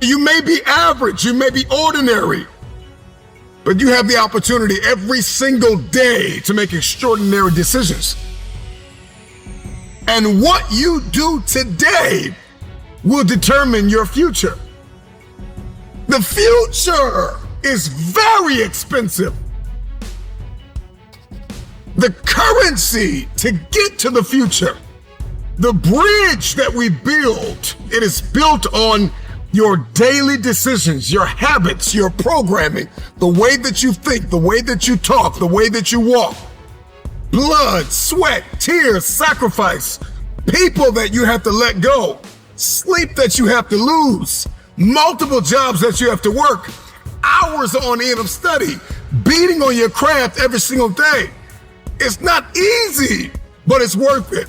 You may be average, you may be ordinary, but you have the opportunity every single day to make extraordinary decisions. And what you do today will determine your future. The future is very expensive. The currency to get to the future, the bridge that we build, it is built on your daily decisions, your habits, your programming, the way that you think, the way that you talk, the way that you walk. Blood, sweat, tears, sacrifice, people that you have to let go, sleep that you have to lose, multiple jobs that you have to work, hours on end of study, beating on your craft every single day. It's not easy, but it's worth it.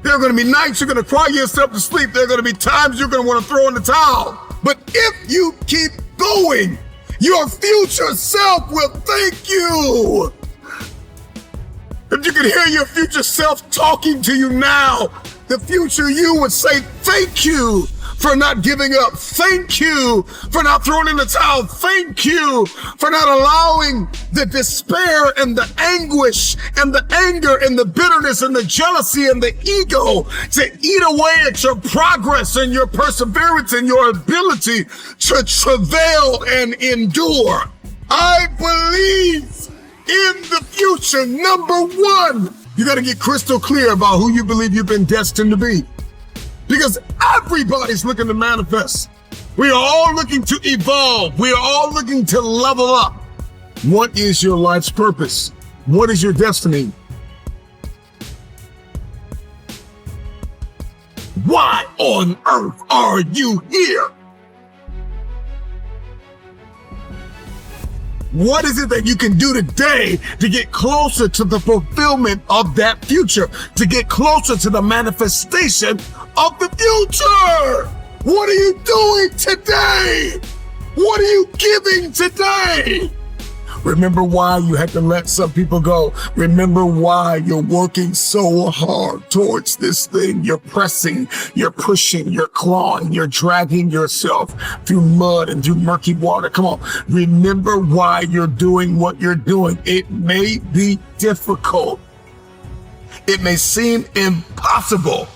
There are going to be nights you're going to cry yourself to sleep. There are going to be times you're going to want to throw in the towel. But if you keep going, your future self will thank you. If you could hear your future self talking to you now, the future you would say, thank you for not giving up. Thank you for not throwing in the towel. Thank you for not allowing the despair and the anguish and the anger and the bitterness and the jealousy and the ego to eat away at your progress and your perseverance and your ability to travail and endure. I believe in the future. Number one, you got to get crystal clear about who you believe you've been destined to be. Because everybody's looking to manifest. We are all looking to evolve. We are all looking to level up. What is your life's purpose? What is your destiny? Why on earth are you here? What is it that you can do today to get closer to the fulfillment of that future, to get closer to the manifestation of the future? What are you doing today? What are you giving today? Remember why you had to let some people go. Remember why you're working so hard towards this thing. You're pressing, you're pushing, you're clawing, you're dragging yourself through mud and through murky water. Come on. Remember why you're doing what you're doing. It may be difficult. It may seem impossible.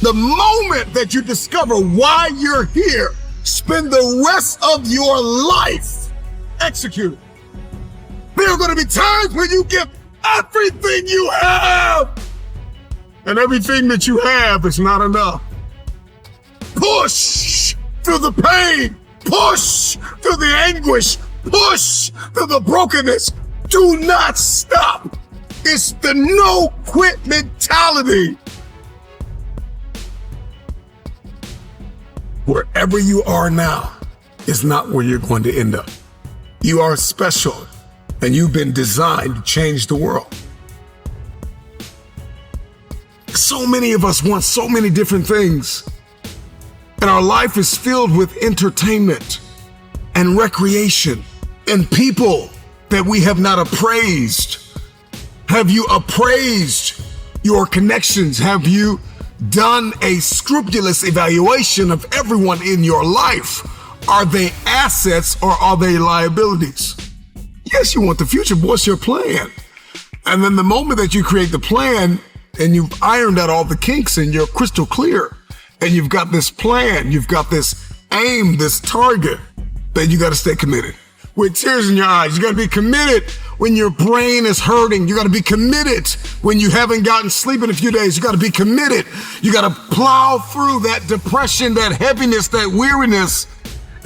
The moment that you discover why you're here, spend the rest of your life executing. There are going to be times when you give everything you have, and everything that you have is not enough. Push through the pain, push through the anguish, push through the brokenness. Do not stop. It's the no quit mentality. Wherever you are now is not where you're going to end up. You are special, and you've been designed to change the world. So many of us want so many different things, and our life is filled with entertainment and recreation and people that we have not appraised. Have you appraised your connections? Have you done a scrupulous evaluation of everyone in your life? Are they assets or are they liabilities? Yes, you want the future, but what's your plan? And then the moment that you create the plan and you've ironed out all the kinks and you're crystal clear and you've got this plan, you've got this aim, this target, then you got to stay committed. With tears in your eyes, you got to be committed when your brain is hurting. You got to be committed when you haven't gotten sleep in a few days. You got to be committed. You got to plow through that depression, that heaviness, that weariness.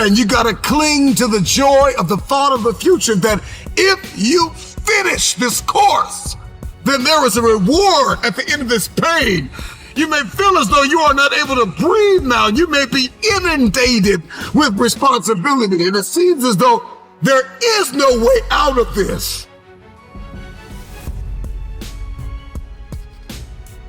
And you got to cling to the joy of the thought of the future that if you finish this course, then there is a reward at the end of this pain. You may feel as though you are not able to breathe now. You may be inundated with responsibility, and it seems as though there is no way out of this.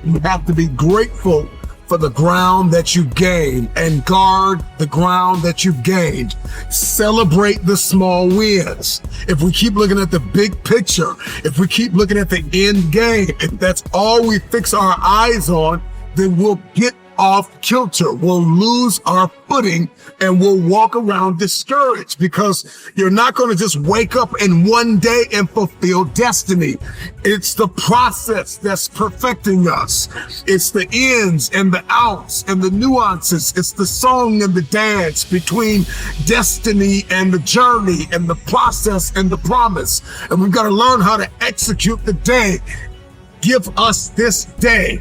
You have to be grateful for the ground that you gained and guard the ground that you've gained. Celebrate the small wins. If we keep looking at the big picture, if we keep looking at the end game, if that's all we fix our eyes on, then we'll get off kilter. We'll lose our footing and we'll walk around discouraged because you're not going to just wake up in one day and fulfill destiny. It's the process that's perfecting us. It's the ins and the outs and the nuances. It's the song and the dance between destiny and the journey and the process and the promise. And we've got to learn how to execute the day. Give us this day.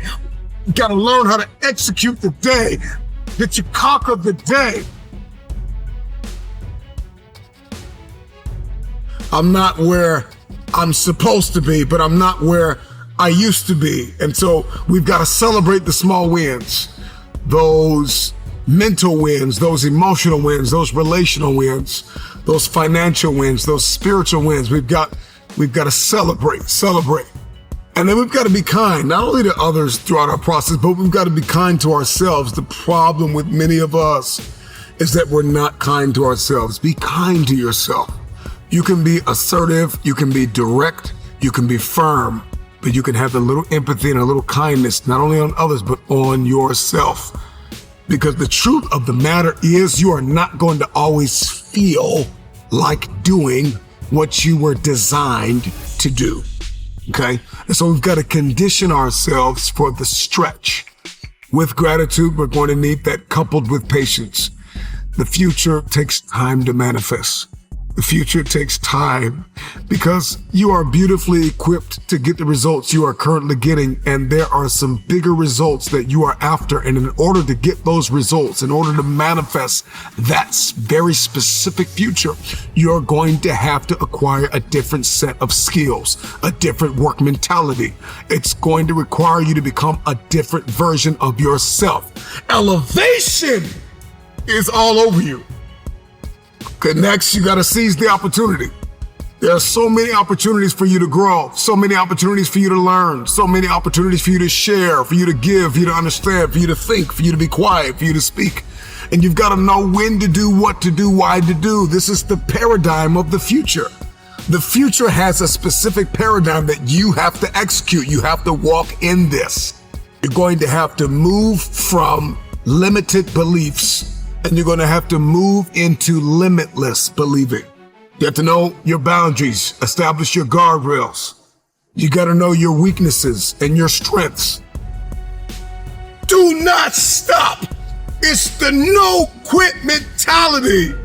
You got to learn how to execute the day, that you conquer the day. I'm not where I'm supposed to be, but I'm not where I used to be. And so we've got to celebrate the small wins, those mental wins, those emotional wins, those relational wins, those financial wins, those spiritual wins. We've got to celebrate. And then we've got to be kind, not only to others throughout our process, but we've got to be kind to ourselves. The problem with many of us is that we're not kind to ourselves. Be kind to yourself. You can be assertive, you can be direct, you can be firm, but you can have a little empathy and a little kindness, not only on others, but on yourself. Because the truth of the matter is you are not going to always feel like doing what you were designed to do. Okay? And so we've got to condition ourselves for the stretch. With gratitude, we're going to need that coupled with patience. The future takes time to manifest. The future takes time because you are beautifully equipped to get the results you are currently getting, and there are some bigger results that you are after. And in order to get those results, in order to manifest that very specific future, you're going to have to acquire a different set of skills, a different work mentality. It's going to require you to become a different version of yourself. Elevation is all over you. Okay, next, you got to seize the opportunity. There are so many opportunities for you to grow, so many opportunities for you to learn, so many opportunities for you to share, for you to give, for you to understand, for you to think, for you to be quiet, for you to speak. And you've got to know when to do, what to do, why to do. This is the paradigm of the future. The future has a specific paradigm that you have to execute. You have to walk in this. You're going to have to move from limited beliefs, and you're going to have to move into limitless believing. You have to know your boundaries, establish your guardrails. You got to know your weaknesses and your strengths. Do not stop. It's the no quit mentality.